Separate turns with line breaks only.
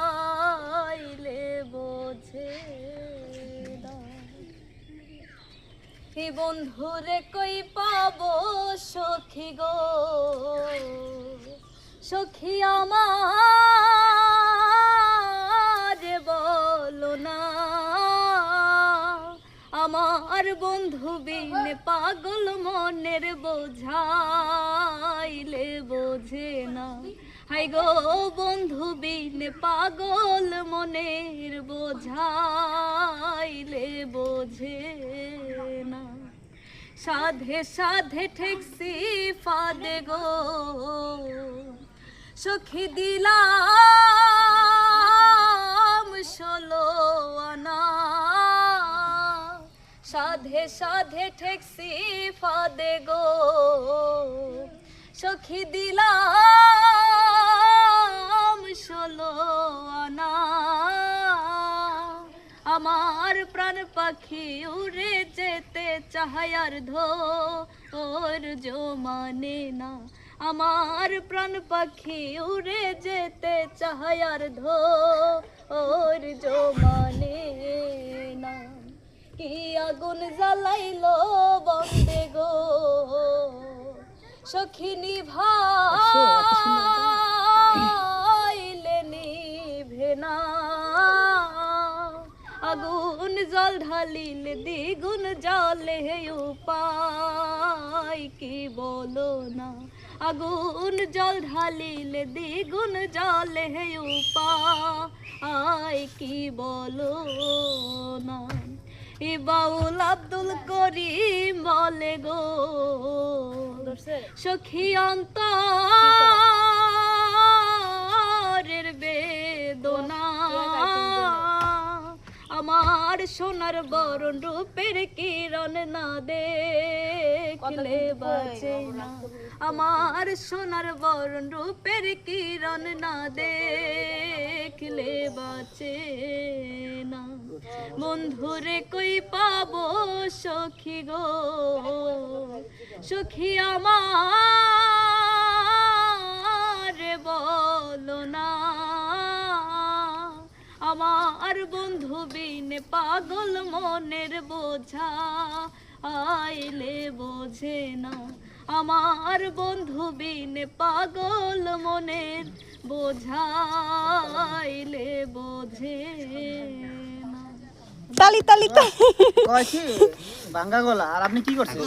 বোঝাইলে বোঝে না। হে বন্ধুরে কই পাবো সখী গো, সখী আমার বলো না। আমার বন্ধু বিন পাগল মনের বোঝাইলে বোঝে না। হাই গো বন্ধু বিন পাগল মনের বোঝাইলে বোঝে না। সাধে সাধে ঠেকছি ফাদে গো, সখী দিলাম 16 আনা। সাধে সাধে ঠেকছি ফাদে গো, সখী দিলাম 16 আনা। আমার প্রাণ পাখি উড়ে যেতে চায় আর ধৈর্য মানে না। আমার প্রাণ পাখি উড়ে যেতে চায় আর ধৈর্য মানে না। কি আগুন জ্বালাইলো বন্দে গো, সখী নিভাইলে নিভে না। আগুন জল ঢালিলে দ্বিগুণ জলে উপায় কি বলো না। আগুন জল ঢালিলে দ্বিগুণ জলে উপায় কি বলো না। এ বাউল আব্দুল করিম বলে গো, সখী অন্তরের বেদনা। আমার সোনার বরণ রূপের কিরণ না দেখলে বাঁচে না। আমার সোনার বরণ রূপের কিরণ না দেখলে বাঁচে না। বন্ধুরে কই পাবো সখী গো, সখী আমার বলো না। আমার বন্ধু বিন পাগল মনের বোঝা আইলে বোঝে না। আমার বন্ধু বিন পাগল মনের বোঝাইলে বোঝে না।
তালি তালি কয় কি ভাঙ্গা গলা। আর আপনি কি করছেন?